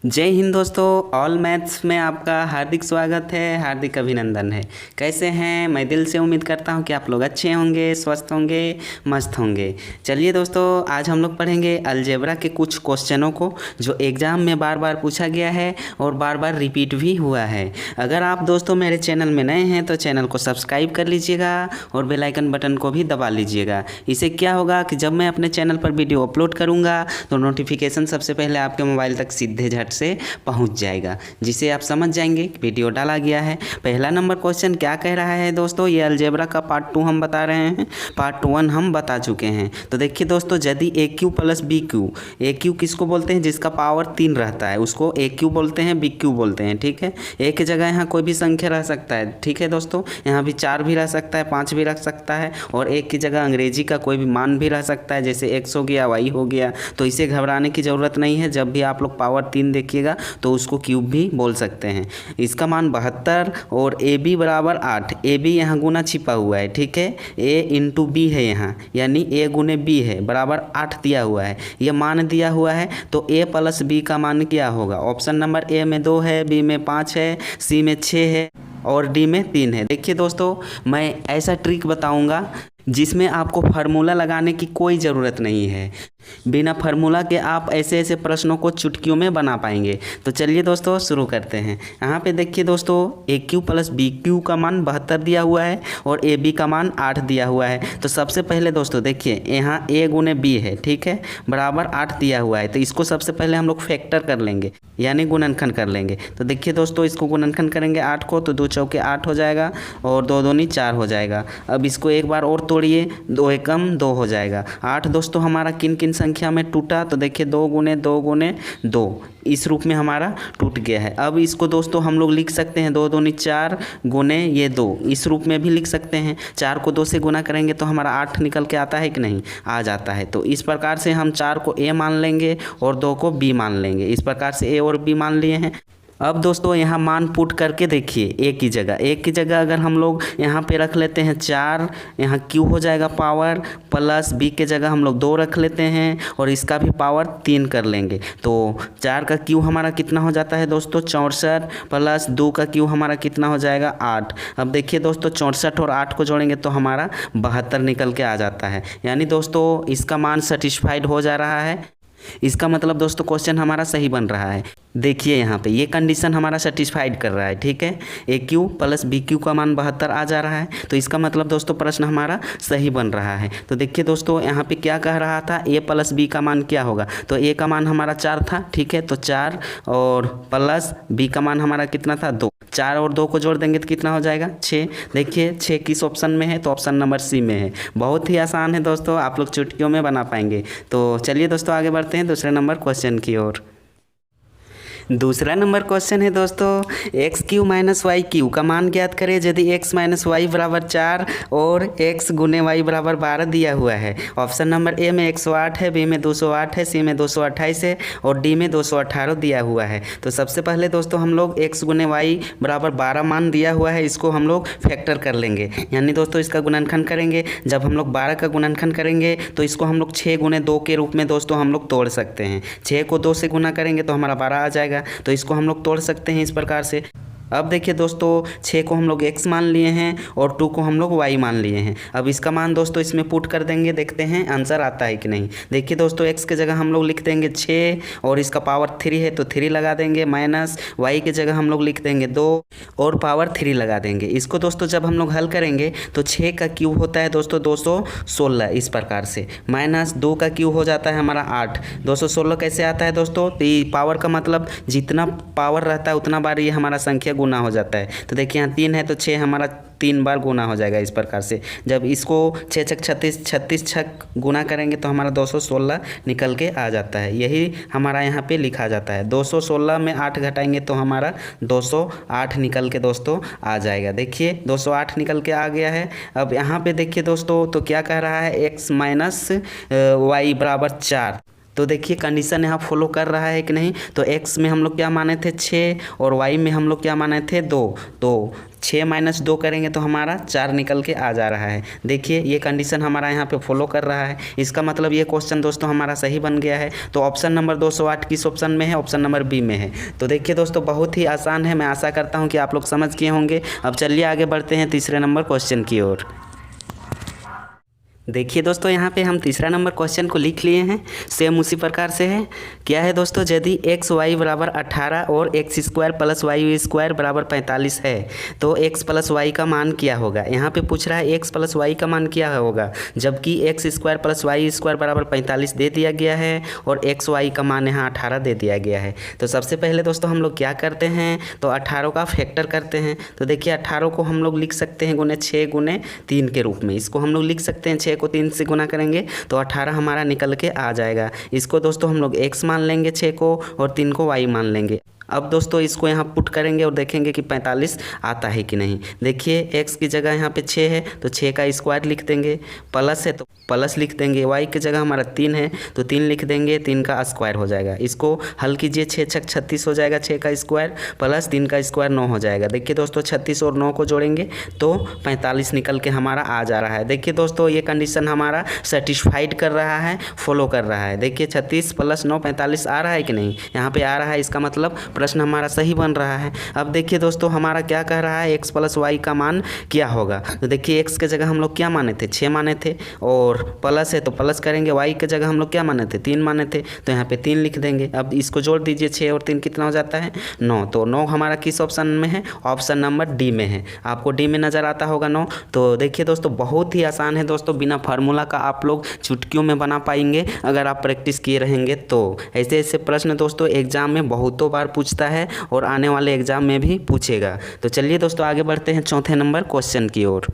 जय हिंद दोस्तों। All maths में आपका हार्दिक स्वागत है, हार्दिक अभिनंदन है। कैसे हैं? मैं दिल से उम्मीद करता हूं कि आप लोग अच्छे होंगे, स्वस्थ होंगे, मस्त होंगे। चलिए दोस्तों, आज हम लोग पढ़ेंगे अलजेब्रा के कुछ क्वेश्चनों को जो एग्ज़ाम में बार बार पूछा गया है और बार बार रिपीट भी हुआ है। अगर आप दोस्तों मेरे चैनल में नए हैं तो चैनल को सब्सक्राइब कर लीजिएगा और बेल आइकन बटन को भी दबा लीजिएगा। इससे क्या होगा कि जब मैं अपने चैनल पर वीडियो अपलोड करूँगा तो नोटिफिकेशन सबसे पहले आपके मोबाइल तक सीधे झट से पहुंच जाएगा, जिसे आप समझ जाएंगे कि वीडियो डाला गया है। पहला नंबर क्वेश्चन क्या कह रहा है दोस्तों? ये अलजेब्रा का पार्ट 2 हम बता रहे हैं, पार्ट 1 हम बता चुके हैं। तो देखिए दोस्तों, यदि ए क्यू प्लस बी क्यू, ए क्यू किसको बोलते हैं? जिसका पावर 3 रहता है उसको ए क्यू बोलते हैं, बी क्यू बोलते हैं। ठीक है, एक जगह यहाँ कोई भी संख्या रह सकता है। ठीक है दोस्तों, यहाँ भी 4 भी रह सकता है, 5 भी रख सकता है और एक की जगह अंग्रेजी का कोई भी मान भी रह सकता है, जैसे x हो गया, y हो गया। तो इसे घबराने की ज़रूरत नहीं है। जब भी आप लोग पावर 3 देखिएगा तो उसको क्यूब भी बोल सकते हैं। इसका मान 72 और ए बी बराबर 8। ए बी यहाँ गुना छिपा हुआ है। ठीक है, ए इंटू बी है यहाँ, यानी ए गुने बी है बराबर 8 दिया हुआ है। ये मान दिया हुआ है तो ए प्लस बी का मान क्या होगा? ऑप्शन नंबर ए में 2 है, बी में 5 है, सी में 6 है और डी में 3 है। देखिए दोस्तों, मैं ऐसा ट्रिक बताऊंगा जिसमें आपको फार्मूला लगाने की कोई ज़रूरत नहीं है। बिना फार्मूला के आप ऐसे ऐसे प्रश्नों को चुटकियों में बना पाएंगे। तो चलिए दोस्तों शुरू करते हैं। यहाँ पे देखिए दोस्तों, ए क्यू प्लस बी क्यू का मान 72 दिया हुआ है और ए बी का मान 8 दिया हुआ है। तो सबसे पहले दोस्तों देखिए, यहाँ ए गुने बी है, ठीक है, बराबर 8 दिया हुआ है। तो इसको सबसे पहले हम लोग फैक्टर कर लेंगे, यानी गुणनखंड कर लेंगे। तो देखिए दोस्तों, इसको गुणनखंड करेंगे 8 को, तो 2 चौके 8 हो जाएगा और 2 दूनी 4 हो जाएगा। अब इसको एक बार और तोड़िए, 2 एकम 2 हो जाएगा। 8 दोस्तों हमारा किन किन संख्या में टूटा? तो देखिए 2 गुने 2 गुने 2 इस रूप में हमारा टूट गया है। अब इसको दोस्तों हम लोग लिख सकते हैं 2 दूनी 4 गुने ये 2 इस रूप में भी लिख सकते हैं। 4 को 2 से गुना करेंगे तो हमारा 8 निकल के आता है कि नहीं? आ जाता है। तो इस प्रकार से हम 4 को ए मान लेंगे और 2 को बी मान लेंगे। इस प्रकार से ए और बी मान लिए हैं। अब दोस्तों यहाँ मान पुट करके देखिए, एक की जगह अगर हम लोग यहाँ पे रख लेते हैं 4, यहाँ क्यू हो जाएगा पावर, प्लस बी के जगह हम लोग 2 रख लेते हैं और इसका भी पावर 3 कर लेंगे। तो 4 का क्यू हमारा कितना हो जाता है दोस्तों? 64 प्लस 2 का क्यू हमारा कितना हो जाएगा? 8। अब देखिए दोस्तों, 64 और 8 को जोड़ेंगे तो हमारा 72 निकल के आ जाता है। यानी दोस्तों इसका मान सेटिस्फाइड हो जा रहा है। इसका मतलब दोस्तों क्वेश्चन हमारा सही बन रहा है। देखिए यहाँ पे ये कंडीशन हमारा सेटिस्फाइड कर रहा है। ठीक है, ए क्यू प्लस बी क्यू का मान 72 आ जा रहा है। तो इसका मतलब दोस्तों प्रश्न हमारा सही बन रहा है। तो देखिए दोस्तों, यहाँ पे क्या कह रहा था? ए प्लस बी का मान क्या होगा? तो ए का मान हमारा 4 था। ठीक है, तो 4 और प्लस बी का मान हमारा कितना था? 2। 4 और 2 को जोड़ देंगे तो कितना हो जाएगा? 6। देखिए 6 किस ऑप्शन में है? तो ऑप्शन नंबर सी में है। बहुत ही आसान है दोस्तों, आप लोग चुटकियों में बना पाएंगे। तो चलिए दोस्तों आगे बढ़ते हैं दूसरे नंबर क्वेश्चन की ओर। दूसरा नंबर क्वेश्चन है दोस्तों, x q minus y q का मान ज्ञात करें यदि एक्स माइनस वाई बराबर 4 और एक्स गुने वाई बराबर 12 दिया हुआ है। ऑप्शन नंबर ए में 108 है, बी में 208 है, सी में 228 है और डी में 218 दिया हुआ है। तो सबसे पहले दोस्तों हम लोग एक्स गुने वाई बराबर 12 मान दिया हुआ है, इसको हम लोग फैक्टर कर लेंगे, यानी दोस्तों इसका गुणनखंड करेंगे। जब हम लोग 12 का गुणनखंड करेंगे तो इसको हम लोग 6 गुने 2 के रूप में दोस्तों हम लोग तोड़ सकते हैं। 6 को 2 से गुना करेंगे तो हमारा 12 आ जाएगा। तो इसको हम लोग तोड़ सकते हैं इस प्रकार से। अब देखिए दोस्तों, 6 को हम लोग x मान लिए हैं और 2 को हम लोग y मान लिए हैं। अब इसका मान दोस्तों इसमें पुट कर देंगे, देखते हैं आंसर आता है कि नहीं। देखिए दोस्तों, x के जगह हम लोग लिख देंगे 6 और इसका पावर 3 है तो 3 लगा देंगे, माइनस y के जगह हम लोग लिख देंगे 2 और पावर 3 लगा देंगे। इसको दोस्तों जब हम लोग हल करेंगे तो 6 का क्यूब होता है दोस्तों 216 इस प्रकार से, माइनस 2 का क्यूब हो जाता है हमारा 8। 216 कैसे आता है दोस्तों? तो ये पावर का मतलब जितना पावर रहता है उतना बार ये हमारा संख्या गुना हो जाता है। तो देखिए यहाँ 3 है तो 6 हमारा 3 बार गुना हो जाएगा इस प्रकार से। जब इसको 6 छक 36, 36 छक गुना करेंगे तो हमारा 216 निकल के आ जाता है। यही हमारा यहाँ पे लिखा जाता है। 216 में 8 घटाएंगे तो हमारा 208 निकल के दोस्तों आ जाएगा। देखिए 208 निकल के आ गया है। अब यहाँ पे देखिए दोस्तों, तो क्या कह रहा है? x माइनस वाई बराबर 4। तो देखिए कंडीशन यहाँ फॉलो कर रहा है कि नहीं। तो x में हम लोग क्या माने थे? 6 और y में हम लोग क्या माने थे? 2। तो 6 माइनस 2 करेंगे तो हमारा 4 निकल के आ जा रहा है। देखिए ये कंडीशन हमारा यहाँ पे फॉलो कर रहा है। इसका मतलब ये क्वेश्चन दोस्तों हमारा सही बन गया है। तो ऑप्शन नंबर 208 किस ऑप्शन में है? ऑप्शन नंबर बी में है। तो देखिए दोस्तों बहुत ही आसान है, मैं आशा करता हूँ कि आप लोग समझ गए होंगे। अब चलिए आगे बढ़ते हैं तीसरे नंबर क्वेश्चन की ओर। देखिए दोस्तों यहाँ पे हम तीसरा नंबर क्वेश्चन को लिख लिए हैं। सेम उसी प्रकार से है। क्या है दोस्तों, यदि एक्स वाई बराबर 18 और x square plus y square बराबर 45 है तो एक्स प्लस वाई का मान क्या होगा। यहाँ पे पूछ रहा है एक्स प्लस वाई का मान क्या होगा, जबकि x square plus y square बराबर 45 दे दिया गया है और एक्स वाई का मान यहाँ 18 दे दिया गया है। तो सबसे पहले दोस्तों हम लोग क्या करते हैं, तो 18 का फैक्टर करते हैं। तो देखिए 18 को हम लोग लिख सकते हैं गुने 6 गुने 3 के रूप में। इसको हम लोग लिख सकते हैं 6 को 3 से गुना करेंगे तो 18 हमारा निकल के आ जाएगा। इसको दोस्तों हम लोग x मान लेंगे 6 को और 3 को y मान लेंगे। अब दोस्तों इसको यहाँ पुट करेंगे और देखेंगे कि 45 आता है कि नहीं। देखिए x की जगह यहाँ पे 6 है तो 6 का स्क्वायर लिख देंगे, प्लस है तो प्लस लिख देंगे, y की जगह हमारा 3 है तो 3 लिख देंगे, 3 का स्क्वायर हो जाएगा। इसको हल कीजिए, 6 छक 36 हो जाएगा, 6 का स्क्वायर प्लस 3 का स्क्वायर 9 हो जाएगा। देखिए दोस्तों 36 और 9 को जोड़ेंगे तो 45 निकल के हमारा आ जा रहा है। देखिए दोस्तों ये कंडीशन हमारा सेटिस्फाइड कर रहा है, फॉलो कर रहा है। देखिए 36 प्लस 9 45 आ रहा है कि नहीं, यहाँ पे आ रहा है। इसका मतलब प्रश्न हमारा सही बन रहा है। अब देखिए दोस्तों हमारा क्या कह रहा है, x प्लस वाई का मान क्या होगा। तो देखिए x के जगह हम लोग क्या माने थे, 6 माने थे, और प्लस है तो प्लस करेंगे, y के जगह हम लोग क्या माने थे, 3 माने थे, तो यहाँ पे 3 लिख देंगे। अब इसको जोड़ दीजिए, 6 और 3 कितना हो जाता है, 9। तो 9 हमारा किस ऑप्शन में है, ऑप्शन नंबर डी में है। आपको डी में नज़र आता होगा 9। तो देखिए दोस्तों बहुत ही आसान है दोस्तों, बिना फार्मूला का आप लोग चुटकियों में बना पाएंगे अगर आप प्रैक्टिस किए रहेंगे तो। ऐसे ऐसे प्रश्न दोस्तों एग्जाम में बहुतों बार पूछता है और आने वाले एग्जाम में भी पूछेगा। तो चलिए दोस्तों आगे बढ़ते हैं चौथे नंबर क्वेश्चन की ओर।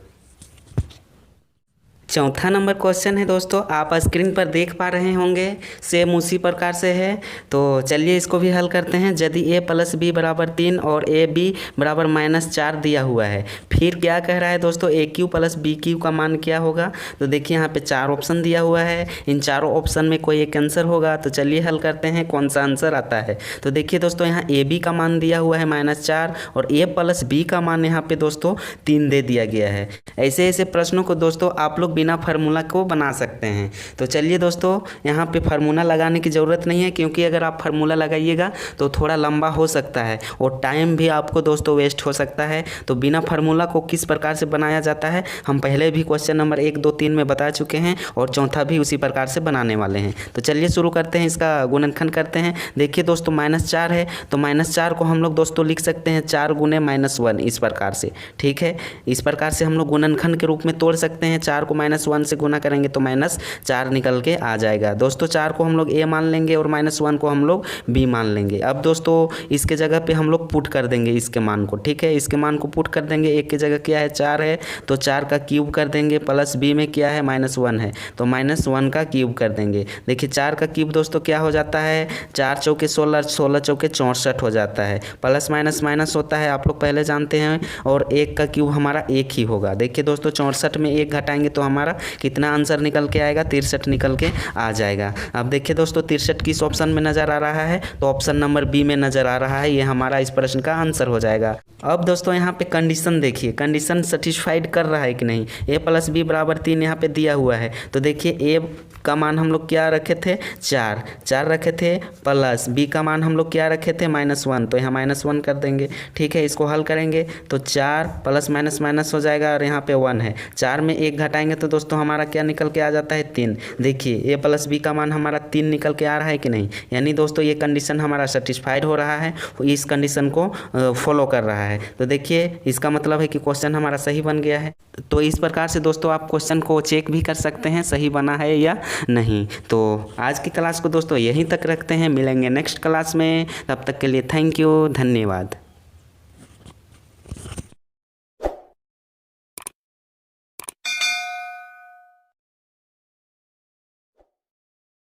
चौथा नंबर क्वेश्चन है दोस्तों, आप स्क्रीन पर देख पा रहे होंगे, सेम उसी प्रकार से है। तो चलिए इसको भी हल करते हैं। यदि a प्लस बी बराबर 3 और ए बी बराबर -4 दिया हुआ है, फिर क्या कह रहा है दोस्तों, ए क्यू प्लस बी क्यू का मान क्या होगा। तो देखिए यहाँ पे 4 ऑप्शन दिया हुआ है, इन चारों ऑप्शन में कोई एक आंसर होगा। तो चलिए हल करते हैं कौन सा आंसर आता है। तो देखिए दोस्तों यहाँ ए बी का मान दिया हुआ है -4 और a प्लस बी का मान यहाँ पे दोस्तों 3 दे दिया गया है। ऐसे ऐसे प्रश्नों को दोस्तों आप लोग बिना फार्मूला को बना सकते हैं। तो चलिए दोस्तों यहाँ पे फार्मूला लगाने की ज़रूरत नहीं है, क्योंकि अगर आप फार्मूला लगाइएगा तो थोड़ा लंबा हो सकता है और टाइम भी आपको दोस्तों वेस्ट हो सकता है। तो बिना फार्मूला को किस प्रकार से बनाया जाता है हम पहले भी क्वेश्चन नंबर 1 2 3 में बता चुके हैं और चौथा भी उसी प्रकार से बनाने वाले हैं। तो चलिए शुरू करते हैं, इसका गुणनखंड करते हैं। देखिए दोस्तों -4 है तो -4 को हम लोग दोस्तों लिख सकते हैं 4 गुने -1 इस प्रकार से। ठीक है, इस प्रकार से हम लोग गुणनखंड के रूप में तोड़ सकते हैं। 4 को -1 से गुना करेंगे तो -4 निकल के आ जाएगा। दोस्तों 4 को हम लोग a मान लेंगे और -1 को हम लोग b मान लेंगे। अब दोस्तों इसके जगह पे हम लोग पुट कर देंगे इसके मान को। ठीक है, इसके मान को पुट कर देंगे। a की जगह क्या है 4 है तो 4 का क्यूब कर देंगे, प्लस b में क्या है -1 है तो -1 का क्यूब कर देंगे। देखिए 4 का क्यूब दोस्तों क्या हो जाता है, 4 चौके 16, 16 चौके 64 हो जाता है। प्लस माइनस माइनस होता है, आप लोग पहले जानते हैं, और 1 का क्यूब हमारा 1 ही होगा। देखिए दोस्तों 64 में 1 घटाएंगे तो हमारा कितना आंसर निकल के आएगा, 63 निकल के आ जाएगा। अब देखिए दोस्तों 63 किस ऑप्शन में नज़र आ रहा है, तो ऑप्शन नंबर बी में नज़र आ रहा है। ये हमारा इस प्रश्न का आंसर हो जाएगा। अब दोस्तों यहाँ पे कंडीशन देखिए, कंडीशन सेटिस्फाइड कर रहा है कि नहीं। a प्लस बी बराबर 3 यहाँ पे दिया हुआ है तो देखिए a का मान हम लोग क्या रखे थे 4 रखे थे, प्लस b का मान हम लोग क्या रखे थे -1, तो यहाँ -1 कर देंगे। ठीक है, इसको हल करेंगे तो 4 प्लस माइनस माइनस हो जाएगा और यहाँ पे 1 है। 4 में 1 घटाएंगे तो दोस्तों हमारा क्या निकल के आ जाता है 3। देखिए a प्लस बी का मान हमारा 3 निकल के आ रहा है कि नहीं, यानी दोस्तों ये कंडीशन हमारा सेटिस्फाइड हो रहा है, इस कंडीशन को फॉलो कर रहा है। तो देखिए इसका मतलब है कि क्वेश्चन हमारा सही बन गया है। तो इस प्रकार से दोस्तों आप क्वेश्चन को चेक भी कर सकते हैं सही बना है या नहीं। तो आज की क्लास को दोस्तों यहीं तक रखते हैं, मिलेंगे नेक्स्ट क्लास में। तब तक के लिए थैंक यू, धन्यवाद।